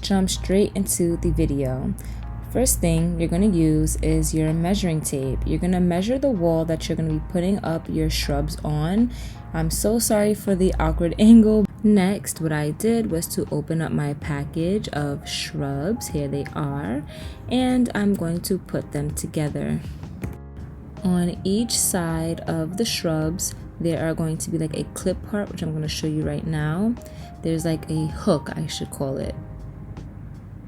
jump straight into the video. First thing you're going to use is your measuring tape. You're going to measure the wall that you're going to be putting up your shrubs on. I'm so sorry for the awkward angle. Next, what I did was to open up my package of shrubs. Here they are. And I'm going to put them together. On each side of the shrubs, there are going to be like a clip part, which I'm going to show you right now. There's like a hook, I should call it.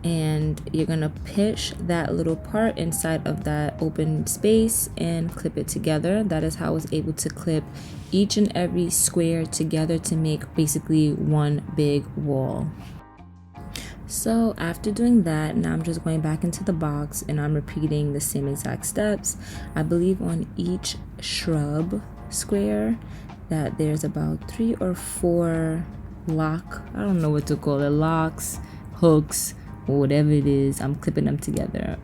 And you're gonna pitch that little part inside of that open space and clip it together. That is how I was able to clip each and every square together to make basically one big wall. So after doing that, now I'm just going back into the box and I'm repeating the same exact steps. I believe on each shrub square that there's about 3 or 4 I don't know what to call it, locks, hooks, or whatever it is. I'm clipping them together.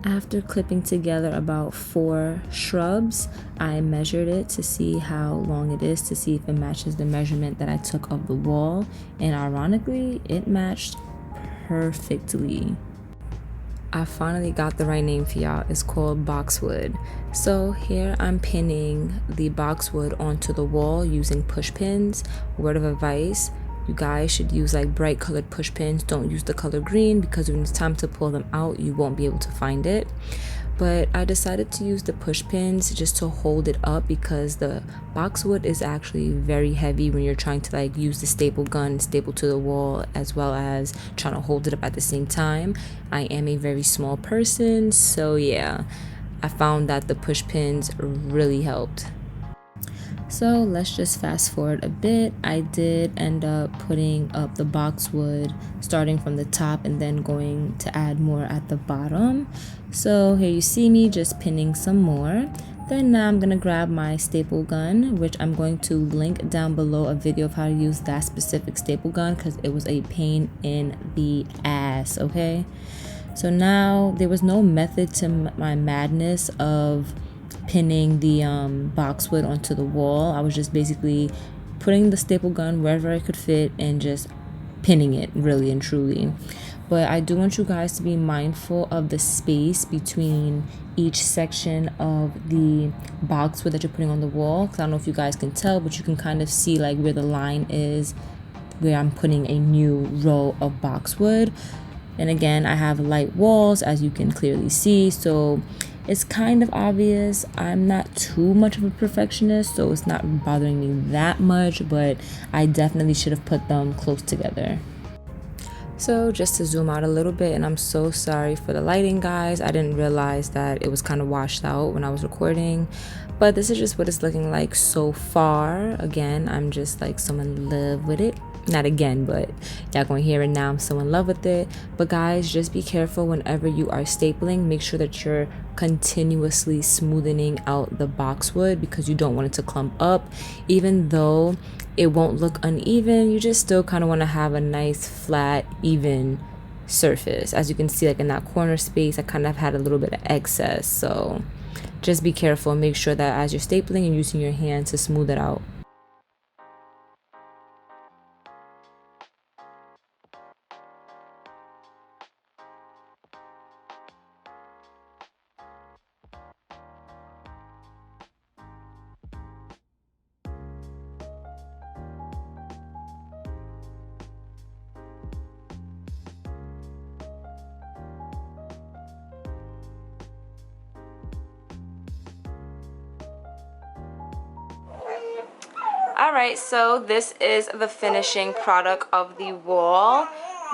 After clipping together about 4 shrubs, I measured it to see how long it is, to see if it matches the measurement that I took of the wall, and ironically it matched perfectly. I finally got the right name for y'all. It's called Boxwood. So here I'm pinning the boxwood onto the wall using push pins. Word of advice, you guys should use like bright colored push pins. Don't use the color green because when it's time to pull them out, you won't be able to find it. But I decided to use the push pins just to hold it up because the boxwood is actually very heavy when you're trying to like use the staple gun, staple to the wall, as well as trying to hold it up at the same time. I am a very small person, so yeah, I found that the push pins really helped. So let's just fast forward a bit. I did end up putting up the boxwood starting from the top and then going to add more at the bottom. So here you see me just pinning some more. Then now I'm gonna grab my staple gun, which I'm going to link down below a video of how to use that specific staple gun because it was a pain in the ass, okay? So now there was no method to my madness of pinning the boxwood onto the wall. I was just basically putting the staple gun wherever I could fit and just pinning it, really and truly. But I do want you guys to be mindful of the space between each section of the boxwood that you're putting on the wall, because I don't know if you guys can tell, but you can kind of see like where the line is where I'm putting a new row of boxwood. And again, I have light walls, as you can clearly see, so it's kind of obvious. I'm not too much of a perfectionist, so it's not bothering me that much, but I definitely should have put them close together. So just to zoom out a little bit, and I'm so sorry for the lighting, guys. I didn't realize that it was kind of washed out when I was recording, but this is just what it's looking like so far. Again, I'm just like so in love with it. Not again, but y'all gonna hear it now. I'm so in love with it. But guys, just be careful whenever you are stapling. Make sure that you're continuously smoothing out the boxwood because you don't want it to clump up. Even though it won't look uneven, you just still kind of want to have a nice flat even surface. As you can see, like in that corner space, I kind of had a little bit of excess, so just be careful and make sure that as you're stapling, you're using your hand to smooth it out. Alright, so this is the finishing product of the wall.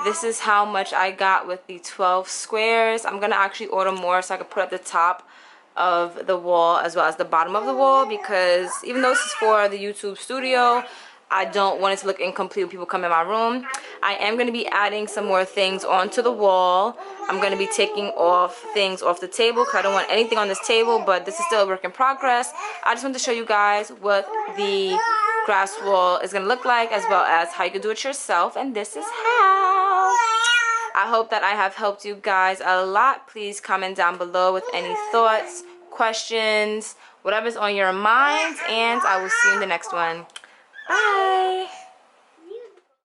This is how much I got with the 12 squares. I'm going to actually order more so I can put at the top of the wall as well as the bottom of the wall, because even though this is for the YouTube studio, I don't want it to look incomplete when people come in my room. I am going to be adding some more things onto the wall. I'm going to be taking off things off the table because I don't want anything on this table, but this is still a work in progress. I just want to show you guys what the grass wall is going to look like, as well as how you can do it yourself, and this is how. I hope that I have helped you guys a lot. Please comment down below with any thoughts, questions, whatever's on your mind, and I will see you in the next one. Bye!